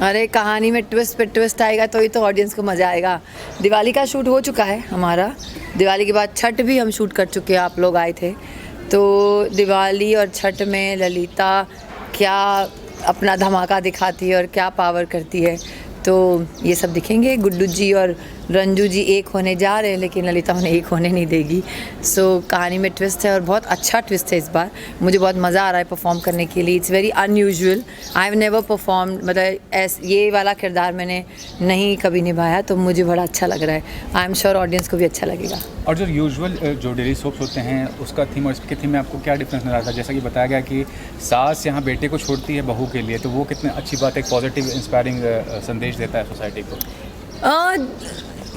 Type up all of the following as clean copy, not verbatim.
अरे कहानी में ट्विस्ट पे ट्विस्ट आएगा तो ही तो ऑडियंस को मज़ा आएगा। दिवाली का शूट हो चुका है हमारा, दिवाली के बाद छठ भी हम शूट कर चुके हैं, आप लोग आए थे। तो दिवाली और छठ में ललिता क्या अपना धमाका दिखाती है और क्या पावर करती है, तो ये सब दिखेंगे। गुड्डू जी और रंजू जी एक होने जा रहे हैं, लेकिन ललिता उन्हें एक होने नहीं देगी। सो कहानी में ट्विस्ट है और बहुत अच्छा ट्विस्ट है इस बार। मुझे बहुत मज़ा आ रहा है परफॉर्म करने के लिए। It's very unusual, I have never perform, मतलब ये वाला किरदार मैंने नहीं कभी निभाया, तो मुझे बड़ा अच्छा लग रहा है। आई एम श्योर ऑडियंस को भी अच्छा लगेगा। और जो यूजुअल जो डेली सोप्स होते हैं उसका थीम और इसके थीम में आपको क्या डिफरेंस नजर आता है? जैसा कि बताया गया कि सास यहाँ बेटे को छोड़ती है बहू के लिए, तो वो कितनी अच्छी बात है, एक पॉजिटिव इंस्पायरिंग संदेश देता है सोसाइटी को।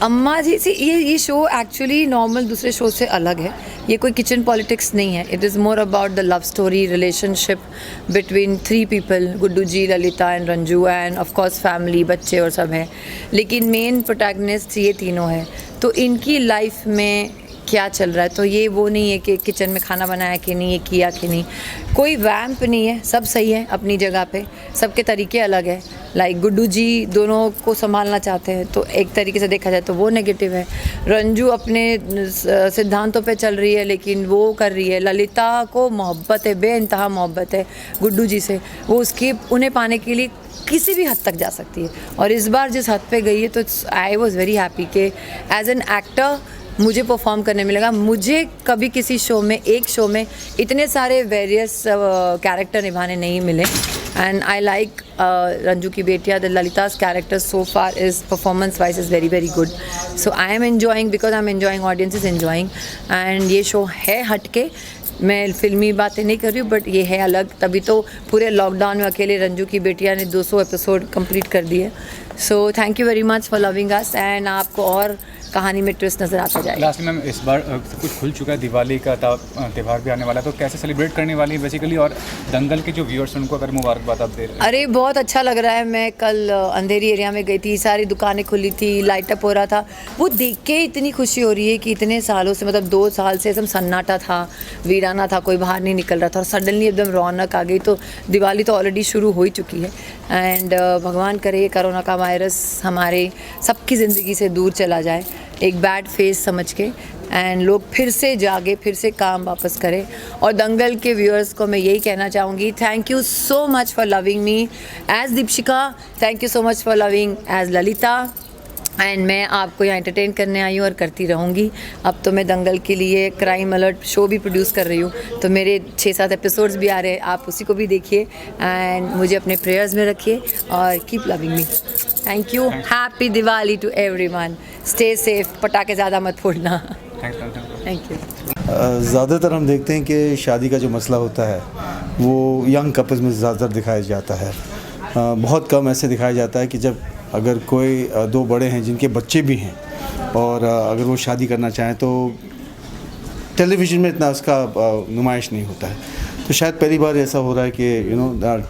अम्मा जी से ये शो एक्चुअली नॉर्मल दूसरे शो से अलग है। ये कोई किचन पॉलिटिक्स नहीं है। It is more about the love story, relationship between 3 people, Guddu ji, Lalita and Ranju, and of course family, बच्चे और सब हैं। लेकिन मेन प्रोटैगनिस्ट ये तीनों हैं, तो इनकी लाइफ में क्या चल रहा है। तो ये वो नहीं है कि किचन में खाना बनाया कि नहीं, ये किया कि नहीं, कोई वैम्प नहीं है। सब सही है अपनी जगह पे, सबके तरीके अलग है। लाइक गुड्डू जी दोनों को संभालना चाहते हैं, तो एक तरीके से देखा जाए तो वो नेगेटिव है। रंजू अपने सिद्धांतों पे चल रही है, लेकिन वो कर रही है। ललिता को मोहब्बत है, बेइंतहा मोहब्बत है गुड्डू जी से, वो उसकी उन्हें पाने के लिए किसी भी हद तक जा सकती है। और इस बार जिस हद पे गई है, तो आई वॉज वेरी हैप्पी कि एज एन एक्टर मुझे परफॉर्म करने मिलेगा। मुझे कभी किसी शो में, एक शो में इतने सारे वेरियस कैरेक्टर निभाने नहीं मिले। एंड आई लाइक रंजू की बेटिया, the Lalita's character so far is performance wise is very very good. So I am enjoying because I am enjoying, audience is enjoying. And ये शो है हटके, मैं फिल्मी बातें नहीं कर रही हूँ, बट ये है अलग। तभी तो पूरे लॉकडाउन में अकेले रंजू की बेटिया ने 200 एपिसोड कंप्लीट कर दिए। So thank you very much for loving us, and आपको और कहानी में ट्विस्ट नज़र आता जाएगा। लास्ट में मैम, इस बार सब कुछ खुल चुका है, दिवाली का त्यौहार भी आने वाला है, तो कैसे सेलिब्रेट करने वाली है बेसिकली? और दंगल के जो व्यूअर्स हैं उनको अगर मुबारकबाद आप दे रहे हैं। अरे बहुत अच्छा लग रहा है। मैं कल अंधेरी एरिया में गई थी, सारी दुकानें खुली थी, लाइटअप हो रहा था। वो देख के इतनी खुशी हो रही है कि इतने सालों से, मतलब 2 साल से एकदम सन्नाटा था, वीराना था, कोई बाहर नहीं निकल रहा था, और सडनली एकदम रौनक आ गई। तो दिवाली तो ऑलरेडी शुरू हो ही चुकी है। एंड भगवान करे कोरोना का वायरस हमारे सबकी ज़िंदगी से दूर चला जाए, एक बैड फेस समझ के, एंड लोग फिर से जागे, फिर से काम वापस करें। और दंगल के व्यूअर्स को मैं यही कहना चाहूँगी, thank you so much for loving me as Deepshikha, thank you so much for loving as Lalita. And मैं आपको यहाँ एंटरटेन करने आई हूँ और करती रहूँगी। अब तो मैं दंगल के लिए क्राइम अलर्ट शो भी प्रोड्यूस कर रही हूँ, तो मेरे 6-7 एपिसोड्स भी आ रहे हैं, आप उसी को भी देखिए। एंड मुझे अपने प्रेयर्स में रखिए और keep loving me. Thank you, happy Diwali to everyone, stay safe, पटाखे ज़्यादा मत फोड़ना। Thank you. ज़्यादातर हम देखते हैं कि शादी का जो मसला होता है वो यंग कपल्स में ज़्यादातर दिखाया जाता है। बहुत कम ऐसे दिखाया जाता है कि जब अगर कोई 2 बड़े हैं जिनके बच्चे भी हैं और अगर वो शादी करना चाहें, तो टेलीविज़न में इतना उसका नुमाइश नहीं होता है। तो शायद पहली बार ऐसा हो रहा है कि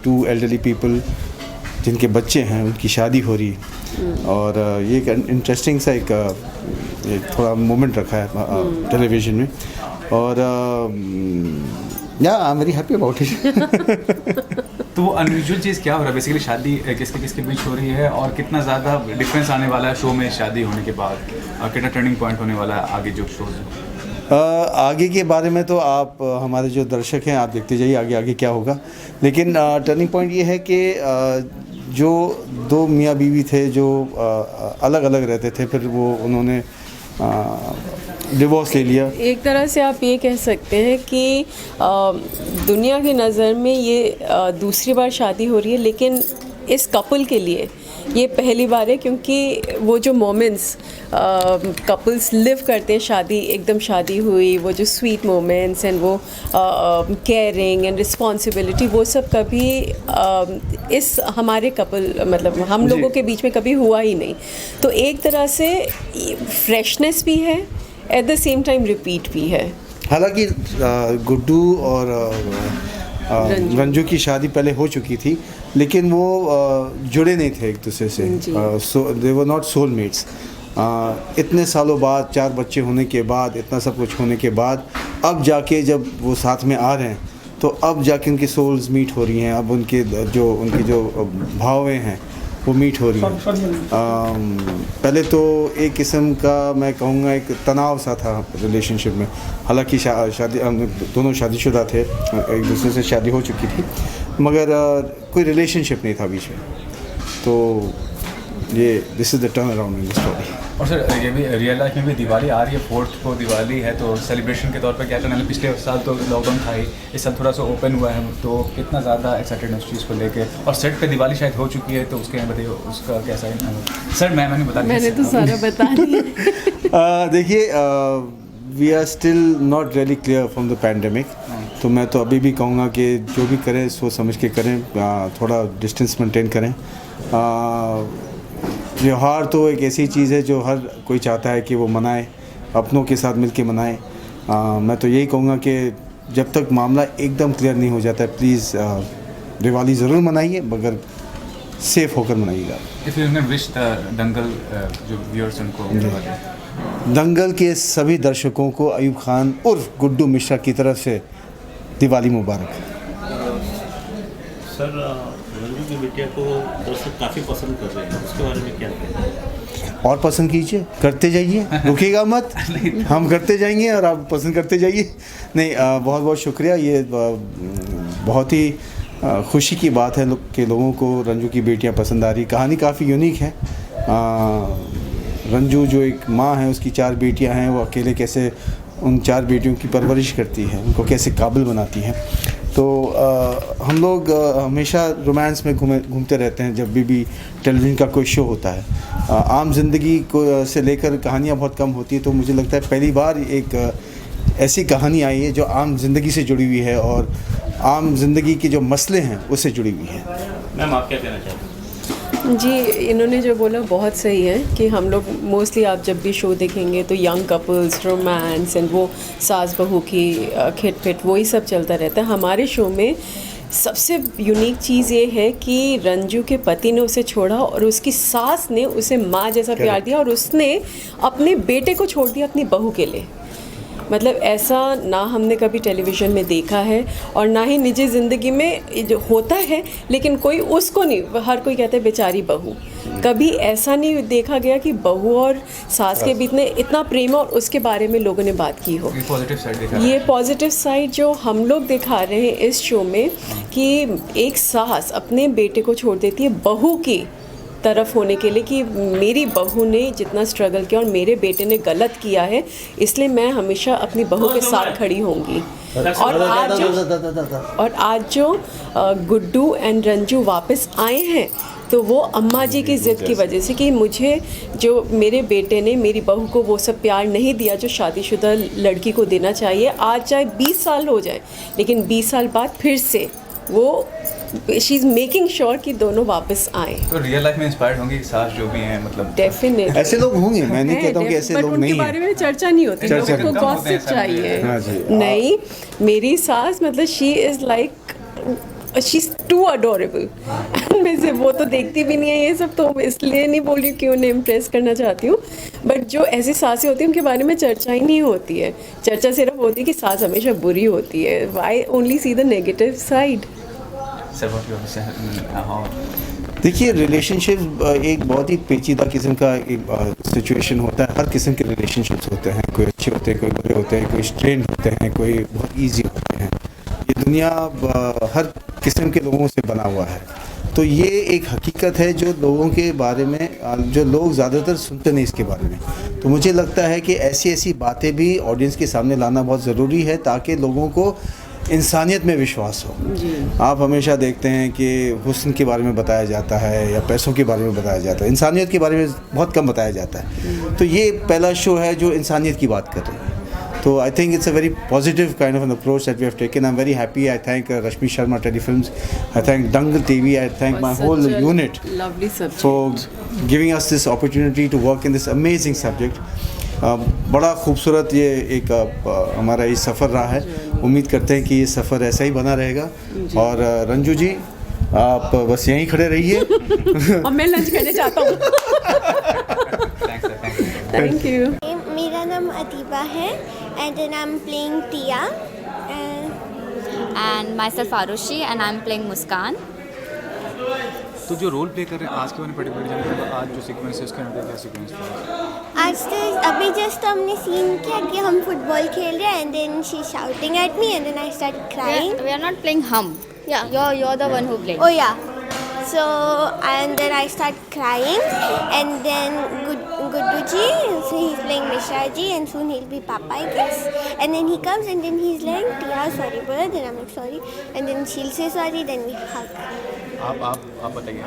2 एल्डरली पीपल जिनके बच्चे हैं उनकी शादी हो रही है। और ये एक इंटरेस्टिंग सा एक थोड़ा मोमेंट रखा है टेलीविज़न में। और या आई am very happy about it. तो वो अनयूजुअल चीज़ क्या हो रहा है बेसिकली? शादी किसके किसके बीच हो रही है और कितना ज़्यादा डिफरेंस आने वाला है शो में शादी होने के बाद? कितना टर्निंग पॉइंट होने वाला है आगे जो शो है? आगे के बारे में तो आप हमारे जो दर्शक हैं आप देखते जाइए आगे आगे क्या होगा। लेकिन टर्निंग पॉइंट ये है कि जो 2 मियाँ बीवी थे जो अलग अलग रहते थे, फिर वो उन्होंने डिवोर्स ले लिया। एक तरह से आप ये कह सकते हैं कि दुनिया की नज़र में ये दूसरी बार शादी हो रही है, लेकिन इस कपल के लिए ये पहली बार है, क्योंकि वो जो मोमेंट्स कपल्स लिव करते हैं, शादी एकदम शादी हुई, वो जो स्वीट मोमेंट्स एंड वो केयरिंग एंड रिस्पॉन्सिबिलिटी, वो सब कभी इस हमारे कपल, मतलब हम लोगों के बीच में कभी हुआ ही नहीं। तो एक तरह से फ्रेशनेस भी है, at the same time repeat भी है। हालांकि गुड्डू और रंजू की शादी पहले हो चुकी थी, लेकिन वो जुड़े नहीं थे एक दूसरे से, दे वर नॉट सोलमेट्स। इतने सालों बाद, 4 बच्चे होने के बाद, इतना सब कुछ होने के बाद, अब जाके जब वो साथ में आ रहे हैं, तो अब जाके उनकी सोल्स मीट हो रही हैं। अब उनकी जो भावें हैं वो मीट हो रही है। पहले तो एक किस्म का मैं कहूँगा एक तनाव सा था रिलेशनशिप में, हालांकि शादी हम दोनों शादीशुदा थे, एक दूसरे से शादी हो चुकी थी, मगर कोई रिलेशनशिप नहीं था बीच में। तो ये this is the turn around in the story. और सर ये भी रियल लाइफ में भी दिवाली आ रही है, 4th को दिवाली है, तो सेलिब्रेशन के तौर पर क्या करना है? पिछले साल तो लॉकडाउन था ही, इस साल थोड़ा सा ओपन हुआ है, तो कितना ज़्यादा एक्साइटेड है उस चीज़ को लेके? और सेट पे दिवाली शायद हो चुकी है, तो उसके बताइए उसका कैसा है? सर मैंने बता दिया। मैंने तो सारा बता दिया। देखिए, we are still not really clear from the pandemic, तो मैं तो अभी भी कहूँगा कि जो भी करें सोच समझ के करें, थोड़ा डिस्टेंस मेंटेन करें। त्यौहार तो एक ऐसी चीज़ है जो हर कोई चाहता है कि वो मनाए, अपनों के साथ मिल के मनाए। मैं तो यही कहूँगा कि जब तक मामला एकदम क्लियर नहीं हो जाता है, प्लीज़ दिवाली ज़रूर मनाइए, मगर सेफ होकर मनाइएगा। If you can wish the Dangal जो व्यूअर्स उनको दंगल के सभी दर्शकों को अयूब खान उर्फ गुड्डू मिश्रा की तरफ से दिवाली मुबारक। सर रंजू की बिटिया को दर्शक काफ़ी पसंद कर रहे हैं, उसके बारे में क्या कहना है? और पसंद कीजिए, करते जाइए, रुकिएगा मत। हम करते जाएंगे और आप पसंद करते जाइए। नहीं, बहुत बहुत शुक्रिया। ये बहुत ही खुशी की बात है कि लोगों को रंजू की बेटियां पसंद आ रही। कहानी काफ़ी यूनिक है। रंजू जो एक माँ है, उसकी 4 बेटियां हैं, वो अकेले कैसे उन 4 बेटियों की परवरिश करती है, उनको कैसे काबिल बनाती है। तो हम लोग हमेशा रोमांस में घूमते रहते हैं जब भी टेलीविज़न का कोई शो होता है। आम जिंदगी को से लेकर कहानियाँ बहुत कम होती है, तो मुझे लगता है पहली बार एक ऐसी कहानी आई है जो आम जिंदगी से जुड़ी हुई है और आम जिंदगी के जो मसले हैं उससे जुड़ी हुई है। मैम आप क्या कहना चाहते हैं? जी, इन्होंने जो बोला बहुत सही है कि हम लोग मोस्टली आप जब भी शो देखेंगे तो यंग कपल्स, रोमांस एंड वो सास बहू की खिटपिट वही सब चलता रहता है। हमारे शो में सबसे यूनिक चीज़ ये है कि रंजू के पति ने उसे छोड़ा और उसकी सास ने उसे माँ जैसा प्यार दिया और उसने अपने बेटे को छोड़ दिया अपनी बहू के लिए। मतलब ऐसा ना हमने कभी टेलीविज़न में देखा है और ना ही निजी ज़िंदगी में जो होता है, लेकिन कोई उसको नहीं, हर कोई कहता है बेचारी बहू। कभी ऐसा नहीं देखा गया कि बहू और सास के बीच में इतना प्रेम और उसके बारे में लोगों ने बात की हो। ये पॉजिटिव साइड जो हम लोग दिखा रहे हैं इस शो में कि एक सास अपने बेटे को छोड़ देती है बहू की तरफ होने के लिए कि मेरी बहू ने जितना स्ट्रगल किया और मेरे बेटे ने गलत किया है, इसलिए मैं हमेशा अपनी बहू के साथ खड़ी होंगी। और आज जो गुड्डू एंड रंजू वापस आए हैं तो वो अम्मा जी की ज़िद की वजह से कि मुझे जो मेरे बेटे ने मेरी बहू को वो सब प्यार नहीं दिया जो शादीशुदा लड़की को देना चाहिए, आज चाहे 20 साल हो जाए लेकिन 20 साल बाद फिर से वो शी इज़ मेकिंग श्योर कि दोनों वापस आए। तो रियल लाइफ में इंस्पायर्ड होंगी सास जो भी हैं, मतलब डेफिनेटली ऐसे लोग होंगे, मैं नहीं कहता हूँ कि ऐसे लोग नहीं हैं, उनके बारे में चर्चा नहीं होती, लोगों को गॉसिप चाहिए। हाँ जी। नहीं, मेरी सास मतलब she is like she is too adorable. मैं से वो तो देखती भी नहीं है ये सब, तो इसलिए नहीं बोल रही कि उन्हें इम्प्रेस करना चाहती हूँ। बट जो ऐसी सासें होती हैं उनके बारे में चर्चा ही नहीं होती है। चर्चा सिर्फ होती है कि सास हमेशा बुरी होती है। Why only see the negative side. देखिए, रिलेशनशिप एक बहुत ही पेचीदा किस्म का एक सिचुएशन होता है। हर किस्म के रिलेशनशिप्स होते हैं, कोई अच्छे होते हैं, कोई बुरे होते हैं, कोई स्ट्रेन होते हैं, कोई बहुत इजी होते हैं। ये दुनिया हर किस्म के लोगों से बना हुआ है। तो ये एक हकीकत है जो लोगों के बारे में, जो लोग ज़्यादातर सुनते नहीं इसके बारे में। तो मुझे लगता है कि ऐसी ऐसी बातें भी ऑडियंस के सामने लाना बहुत ज़रूरी है ताकि लोगों को इंसानियत में विश्वास हो। आप हमेशा देखते हैं कि हुस्न के बारे में बताया जाता है या पैसों के बारे में बताया जाता है, इंसानियत के बारे में बहुत कम बताया जाता है। तो ये पहला शो है जो इंसानियत की बात कर रहे हैं। तो I think it's a very positive kind of an approach that we have taken. I am very happy. I thank Rashmi Sharma Telefilms, I thank Dangal TV, I thank my whole unit for giving us this opportunity to work in this amazing subject. बड़ा खूबसूरत ये एक हमारा ये सफ़र रहा है। उम्मीद करते हैं कि ये सफ़र ऐसा ही बना रहेगा। और रंजू जी, आप बस यहीं खड़े रहिए। अब मैं लंच करने चाहता हूँ। Thank you. मेरा नाम अतीबा है and I am playing Tia and myself Arushi and I'm playing Muskan. तो जो रोल प्ले कर रहे हैं आज के बारे में पर्टिकुलर जानते हैं, आज जो सीक्वेंस है उसके अंदर क्या सीक्वेंस था? आज तो अभी जस्ट हमने सीन किया कि हम फुटबॉल खेल रहे हैं and then she shouting at me and then I start crying. We are not playing hum. Yeah. You're the one who playing. Oh yeah. So and then I start crying and then Gudduji, so he's playing Mishra ji and soon he'll be Papa I guess. And then he comes and then he's like, Tia sorry brother, then I'm like sorry. And then she'll say sorry, then we hug. आप बताइए.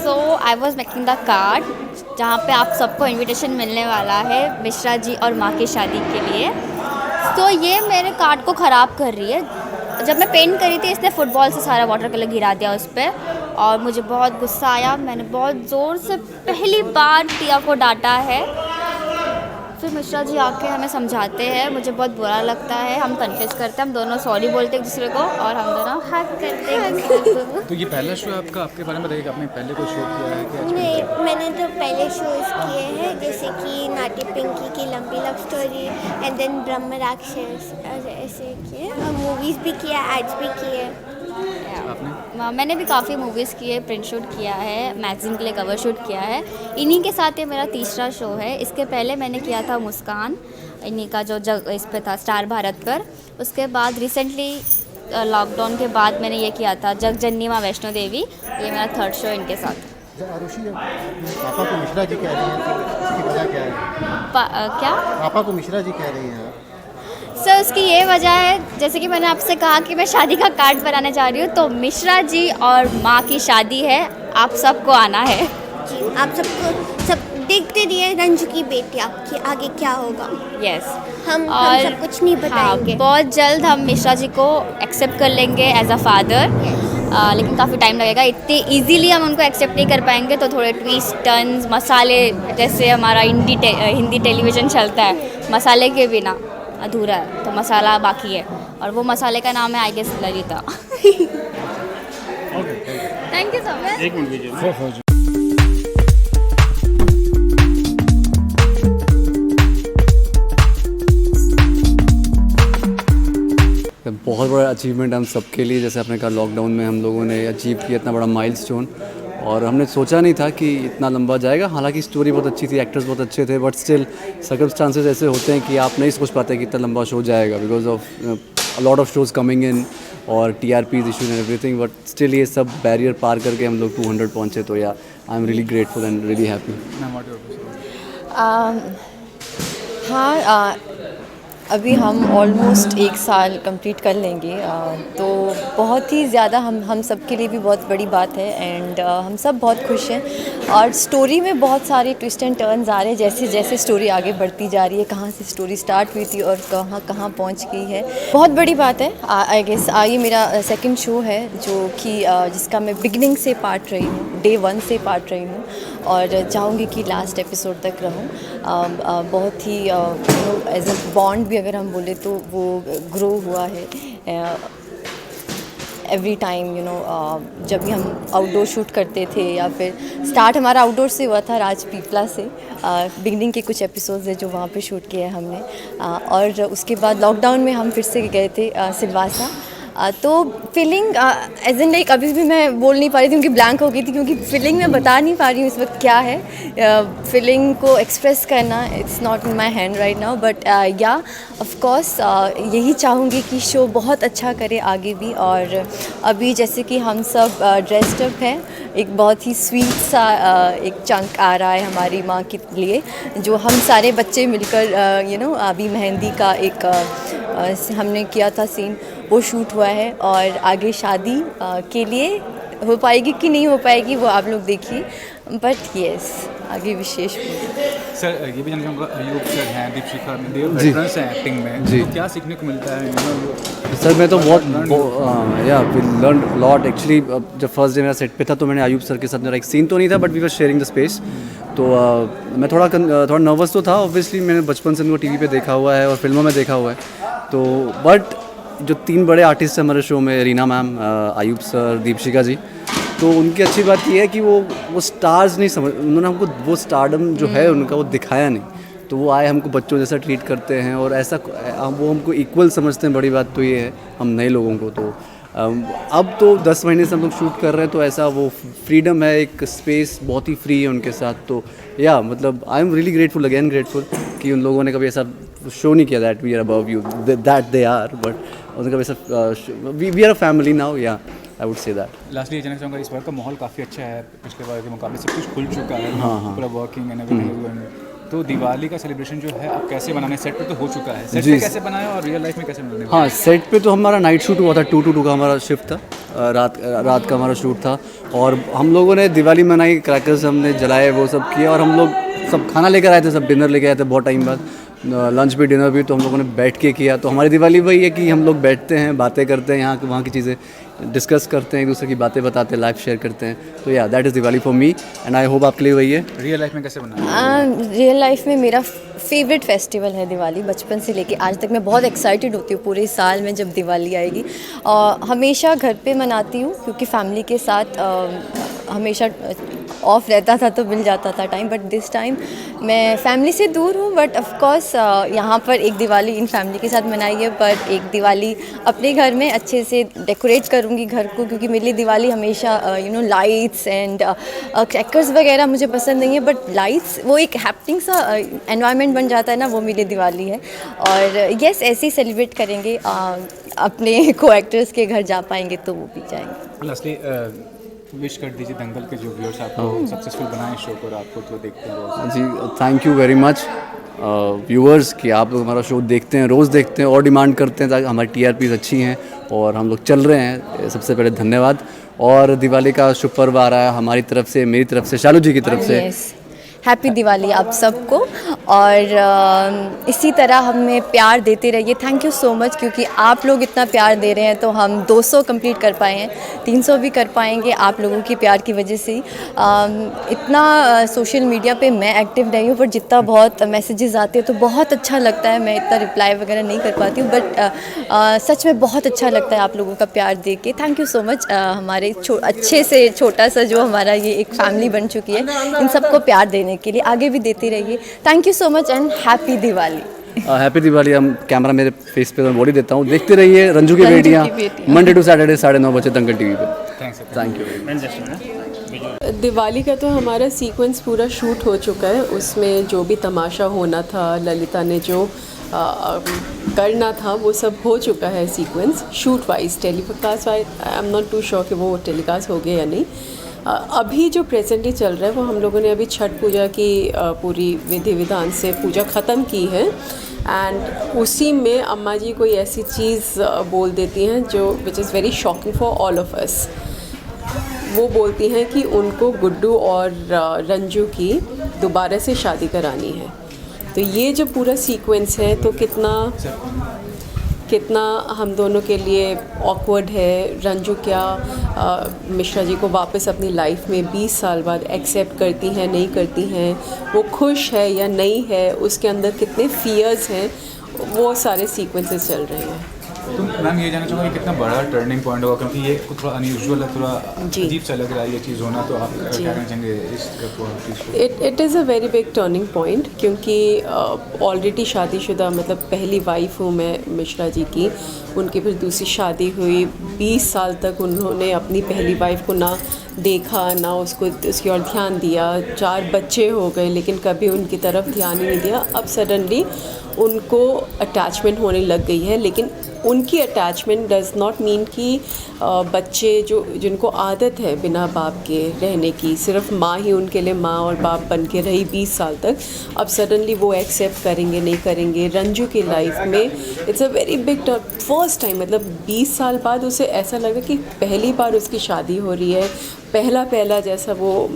So I was making the card जहाँ पे आप सबको invitation मिलने वाला है मिश्रा जी और माँ की शादी के लिए. तो ये मेरे कार्ड को ख़राब कर रही है. जब मैं पेंट करी थी इसने फुटबॉल से सारा वाटर कलर गिरा दिया उस पर और मुझे बहुत गुस्सा आया. मैंने बहुत ज़ोर से पहली बार टिया को डांटा है. फिर मिश्रा जी आके हमें समझाते हैं, मुझे बहुत बुरा लगता है. हम कन्फेस करते हैं, हम दोनों सॉरी बोलते हैं एक दूसरे को और हम दोनों हग करते हैं. तो ये पहला शो है आपका, आपके बारे में बताइए कि आपने पहले कोई शो किया है क्या? नहीं, मैंने तो पहले शोज किए हैं जैसे कि नाटी पिंकी की लंबी लव स्टोरी एंड देन ब्रह्म राक्षस ऐसे किए और मूवीज़ भी किया, एड्स भी किए. आपने? मैंने भी काफ़ी मूवीज़ किए, प्रिंट शूट किया है, मैगज़ीन के लिए कवर शूट किया है. इन्हीं के साथ ये मेरा तीसरा शो है. इसके पहले मैंने किया था मुस्कान, इन्हीं का जो जग इस पे था स्टार भारत पर. उसके बाद रिसेंटली लॉकडाउन के बाद मैंने ये किया था जग जननी माँ वैष्णो देवी. ये मेरा थर्ड शो इनके साथ. आरुषि, पापा को मिश्रा जी कह रही हैं, तो इसकी वजह क्या है? क्या पापा को मिश्रा जी कह रही हैं? सर उसकी ये वजह है, जैसे कि मैंने आपसे कहा कि मैं शादी का कार्ड बनाने जा रही हूँ, तो मिश्रा जी और माँ की शादी है, आप सबको आना है. जी, आप सबको सब देखते रहिए रंजू की बेटियाँ कि आगे क्या होगा. यस. हम और सब कुछ नहीं बताएंगे. हाँ, बहुत जल्द हम मिश्रा जी को एक्सेप्ट कर लेंगे एज अ फादर. लेकिन काफ़ी टाइम लगेगा. इतने इजीली हम उनको एक्सेप्ट नहीं कर पाएंगे, तो थोड़े ट्विस्ट टर्न्स मसाले, जैसे हमारा हिंदी टेलीविज़न चलता है मसाले के बिना अधूरा है, तो मसाला बाकी है और वो मसाले का नाम है I guess Lalitha. Thank you so much. एक मिनट दीजिए. बहुत बड़ा अचीवमेंट हम सबके लिए. जैसे आपने कहा लॉकडाउन में हम लोगों ने अचीव किया इतना बड़ा माइलस्टोन, और हमने सोचा नहीं था कि इतना लंबा जाएगा. हालांकि स्टोरी बहुत अच्छी थी, एक्टर्स बहुत अच्छे थे, बट स्टिल सर्कमस्टांसेस ऐसे होते हैं कि आप नहीं सोच पाते कि इतना लंबा शो जाएगा because of a lot of shows coming in और TRPs issues and everything. But still ये सब बैरियर पार करके हम लोग 200 पहुँचे. तो या आई am really grateful and really happy. हाँ, अभी हम ऑलमोस्ट 1 साल कंप्लीट कर लेंगे. तो बहुत ही ज़्यादा हम सब के लिए भी बहुत बड़ी बात है एंड हम सब बहुत खुश हैं. और स्टोरी में बहुत सारे ट्विस्ट एंड टर्न्स आ रहे हैं जैसे जैसे स्टोरी आगे बढ़ती जा रही है. कहाँ से स्टोरी स्टार्ट हुई थी और कहाँ पहुँच गई है, बहुत बड़ी बात है. आई गेस ये मेरा सेकंड शो है जो कि जिसका मैं बिगनिंग से पार्ट रही हूँ, डे 1 से पार्ट रही हूँ और चाहूँगी कि लास्ट एपिसोड तक रहूँ. बहुत ही एज अ बॉन्ड भी अगर हम बोले तो वो ग्रो हुआ है एवरी टाइम. जब भी हम आउटडोर शूट करते थे या फिर स्टार्ट हमारा आउटडोर से हुआ था राजपीपला से. बिगनिंग के कुछ एपिसोड्स है जो वहाँ पे शूट किए हैं हमने. और उसके बाद लॉकडाउन में हम फिर से गए थे सिलवासा. तो फीलिंग एज इन लाइक अभी भी मैं बोल नहीं पा रही थी क्योंकि ब्लैंक हो गई थी, क्योंकि फीलिंग मैं बता नहीं पा रही हूँ इस वक्त क्या है. फीलिंग को एक्सप्रेस करना it's not in my hand right now. But या ऑफ कोर्स यही चाहूँगी कि शो बहुत अच्छा करे आगे भी. और अभी जैसे कि हम सब ड्रेस्ड अप हैं, एक बहुत ही स्वीट सा एक चंक आ रहा है हमारी माँ के लिए जो हम सारे बच्चे मिलकर अभी मेहंदी का एक हमने किया था सीन, वो शूट हुआ है. और आगे शादी के लिए हो पाएगी कि नहीं हो पाएगी वो आप लोग देखिए. बट येस आगे विशेष सर ये भी जानना चाहूँगा, अयूब सर हैं, दीपशिखा वेटरन्स हैं एक्टिंग में जी, तो क्या सीखने को मिलता है? सर मैं तो बहुत या वी लर्न लॉट एक्चुअली. जब फर्स्ट डे मेरा सेट पे था तो मैंने अयूब सर के साथ, मेरा एक सीन तो नहीं था but we were sharing the space. तो मैं थोड़ा नर्वस तो था ऑब्वियसली. मैंने बचपन से उनको टीवी पे देखा हुआ है और फिल्मों में देखा हुआ है. तो बट जो 3 बड़े आर्टिस्ट हैं हमारे शो में, रीना मैम, अयूब सर, दीपशिखा जी, तो उनकी अच्छी बात ये है कि वो स्टार्स नहीं समझ, उन्होंने हमको वो स्टारडम जो है उनका वो दिखाया नहीं. तो वो आए हमको बच्चों जैसा ट्रीट करते हैं और ऐसा वो हमको इक्वल समझते हैं. बड़ी बात तो ये है हम नए लोगों को. तो अब तो 10 महीने से हम लोग शूट कर रहे हैं, तो ऐसा वो फ्रीडम है, एक स्पेस बहुत ही फ्री है उनके साथ। तो या मतलब I am really grateful, again grateful कि उन लोगों ने कभी ऐसा शो नहीं किया that we are above you, that they are, but उन्होंने कभी ऐसा we are a family now, yeah I would say that. Lastly ये जानना चाहूँगा, इस बार का माहौल काफ़ी अच्छा है, पिछले बार के मुकाबले सब कुछ खुल चुका है। हाँ। पूरा वर्किंग एंड एवरीथिंग। तो दिवाली का सेलिब्रेशन जो है आप कैसे बनाने, सेट पे तो हो चुका है, सेट पे कैसे बनाए और रियल लाइफ में कैसे बनाने? हाँ, सेट पे तो हमारा नाइट शूट हुआ था, 2 to 2 का हमारा शिफ्ट था, रात का हमारा शूट था, और हम लोगों ने दिवाली मनाई, क्रैकर्स हमने जलाए, वो सब किया, और हम लोग सब खाना लेकर आए थे, सब डिनर लेकर आए थे बहुत टाइम बाद, लंच भी डिनर भी, तो हम लोगों ने बैठ के किया। तो हमारी दिवाली वही है कि हम लोग बैठते हैं, बातें करते हैं, यहाँ वहाँ की चीज़ें डिस्कस करते हैं, एक दूसरे की बातें बताते हैं, लाइफ शेयर करते हैं। तो या that is Diwali for me, and I hope आपके लिए वही है। रियल लाइफ में कैसे बनाए? रियल लाइफ में मेरा फेवरेट फेस्टिवल है दिवाली, बचपन से लेके आज तक मैं बहुत एक्साइटेड होती हूँ पूरे साल में जब दिवाली आएगी। हमेशा घर पे मनाती हूँ क्योंकि फैमिली के साथ हमेशा ऑफ रहता था तो मिल जाता था टाइम, बट दिस टाइम मैं फैमिली से दूर हूँ, बट ऑफ कोर्स यहाँ पर एक दिवाली इन फैमिली के साथ मनाई है, पर एक दिवाली अपने घर में अच्छे से डेकोरेट करूँगी घर को, क्योंकि मेरे लिए दिवाली हमेशा लाइट्स एंड क्रैकर्स वगैरह मुझे पसंद नहीं है, बट लाइट्स वो एक हैपनिंग सा एनवायरनमेंट बन जाता है ना, वो मेरी दिवाली है। और यस, ऐसे ही सेलिब्रेट करेंगे, अपने को एक्टर्स के घर जा पाएंगे तो वो भी जाएंगे। लास्टली विश कर दीजिए दंगल के जो व्यूअर्स आपको सक्सेसफुल बनाए शो को और आपको तो देखते हैं रोज। जी, thank you very much viewers कि आप लोग हमारा शो देखते हैं, रोज़ देखते हैं और डिमांड करते हैं, ताकि हमारी TRPs अच्छी हैं और हम लोग चल रहे हैं। सबसे पहले धन्यवाद। और दिवाली का शुभ पर्व आ रहा है हमारी तरफ से, मेरी तरफ से, शालू जी की तरफ से। हैप्पी दिवाली आप सबको, और इसी तरह हमें प्यार देते रहिए। थैंक यू सो मच, क्योंकि आप लोग इतना प्यार दे रहे हैं तो हम 200 कंप्लीट कर पाए हैं, 300 भी कर पाएंगे आप लोगों के प्यार की वजह से ही। इतना सोशल मीडिया पे मैं एक्टिव नहीं हूँ, पर जितना बहुत मैसेजेस आते हैं तो बहुत अच्छा लगता है। मैं इतना रिप्लाई वगैरह नहीं कर पाती हूँ, बट सच में बहुत अच्छा लगता है आप लोगों का प्यार देख के। Thank you so much. हमारे अच्छे से छोटा सा जो हमारा ये एक फैमिली बन चुकी है, इन सबको प्यार देने के लिए आगे भी देते रहिए। Thank you so much and happy Diwali. Happy Diwali. हम कैमरा मेरे फेस पे मैं बॉडी देता हूँ, देखते रहिए रंजू की बेटियाँ, मंडे टू सैटरडे 9:30 बजे दंगल TV पे। Thank you. दिवाली का तो हमारा सीक्वेंस पूरा शूट हो चुका है, उसमें जो भी तमाशा होना था, ललिता ने जो करना था वो सब हो चुका है sequence shoot wise. Telecast wise I am not too sure कि वो टेलीकास्ट हो गया या नहीं। अभी जो प्रेजेंटली चल रहा है वो हम लोगों ने अभी छठ पूजा की पूरी विधि विधान से पूजा ख़त्म की है, एंड उसी में अम्मा जी कोई ऐसी चीज़ बोल देती हैं जो which is very shocking for all of us. वो बोलती हैं कि उनको गुड्डू और रंजू की दोबारा से शादी करानी है। तो ये जो पूरा सीक्वेंस है तो कितना हम दोनों के लिए ऑकवर्ड है। रंजू क्या मिश्रा जी को वापस अपनी लाइफ में 20 साल बाद एक्सेप्ट करती हैं, नहीं करती हैं, वो खुश है या नहीं है, उसके अंदर कितने फियर्स हैं, वो सारे सीक्वेंसेस चल रहे हैं। तो मैम ये जानना चाहूँगा कि कितना बड़ा टर्निंग पॉइंट होगा, क्योंकि ये थोड़ा अनयूजुअल है, थोड़ा अजीब सा लग रहा है ये चीज़ होना, तो आप क्या कहना चाहेंगे इस को? It is a very big turning point, क्योंकि ऑलरेडी शादीशुदा मतलब पहली वाइफ हूँ मैं मिश्रा जी की, उनकी फिर दूसरी शादी हुई, 20 साल तक उन्होंने अपनी पहली वाइफ को ना देखा, ना उसकी ओर ध्यान दिया, 4 बच्चे हो गए लेकिन कभी उनकी तरफ ध्यान ही नहीं दिया। अब सडनली उनको अटैचमेंट होने लग गई है, लेकिन उनकी अटैचमेंट डज़ नॉट मीन कि बच्चे जिनको आदत है बिना बाप के रहने की, सिर्फ माँ ही उनके लिए माँ और बाप बन के रही 20 साल तक, अब सडनली वो एक्सेप्ट करेंगे नहीं करेंगे। रंजू की लाइफ में it's a very big first time, मतलब 20 साल बाद उसे ऐसा लगा कि पहली बार उसकी शादी हो रही है, पहला जैसा वो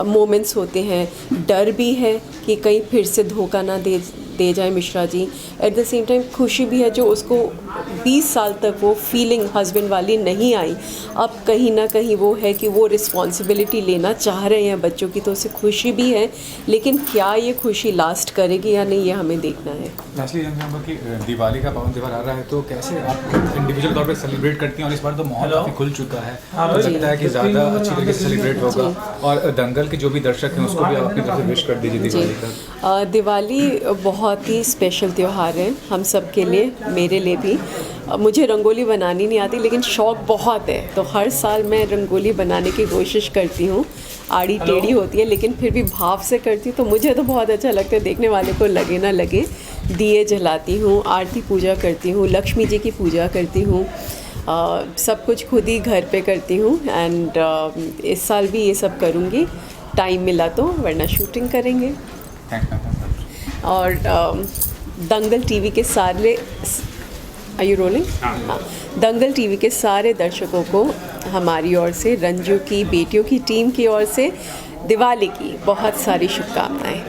मोमेंट्स होते हैं। डर भी है कि कहीं फिर से धोखा ना दे जाए Mishra ji, at the same time खुशी भी है जो उसको 20 साल तक वो फीलिंग हस्बैंड वाली नहीं आई, अब कहीं ना कहीं वो है कि वो रिस्पॉन्सिबिलिटी लेना चाह रहे हैं बच्चों की, तो उसे खुशी भी है, लेकिन क्या ये खुशी लास्ट करेगी या नहीं ये हमें देखना है। लास्टली कि दिवाली का पावन त्यौहार आ रहा है, तो कैसे आप इंडिविजुअल तौर पर सेलिब्रेट करती हैं, और इस बार तो माहौल काफ़ी खुल चुका है, तो लगता है कि ज़्यादा अच्छी तरीके से सेलिब्रेट होगा, और दंगल के जो भी दर्शक हैं उसको भी आप अपनी तरफ से विश कर दीजिए दिवाली का। दिवाली बहुत ही स्पेशल त्यौहार है हम सब के लिए, मेरे लिए भी। मुझे रंगोली बनानी नहीं आती, लेकिन शौक़ बहुत है, तो हर साल मैं रंगोली बनाने की कोशिश करती हूँ। आड़ी टेढ़ी होती है लेकिन फिर भी भाव से करती हूँ, तो मुझे तो बहुत अच्छा लगता है, देखने वाले को लगे ना लगे। दिए जलाती हूँ, आरती पूजा करती हूँ, लक्ष्मी जी की पूजा करती हूँ, सब कुछ खुद ही घर पे करती हूँ। एंड इस साल भी ये सब करूँगी, टाइम मिला तो, वरना शूटिंग करेंगे। और दंगल टीवी के सारे, आर यू रोलिंग? हाँ, दंगल टीवी के सारे दर्शकों को हमारी ओर से, रंजू की बेटियों की टीम की ओर से दिवाली की बहुत सारी शुभकामनाएं।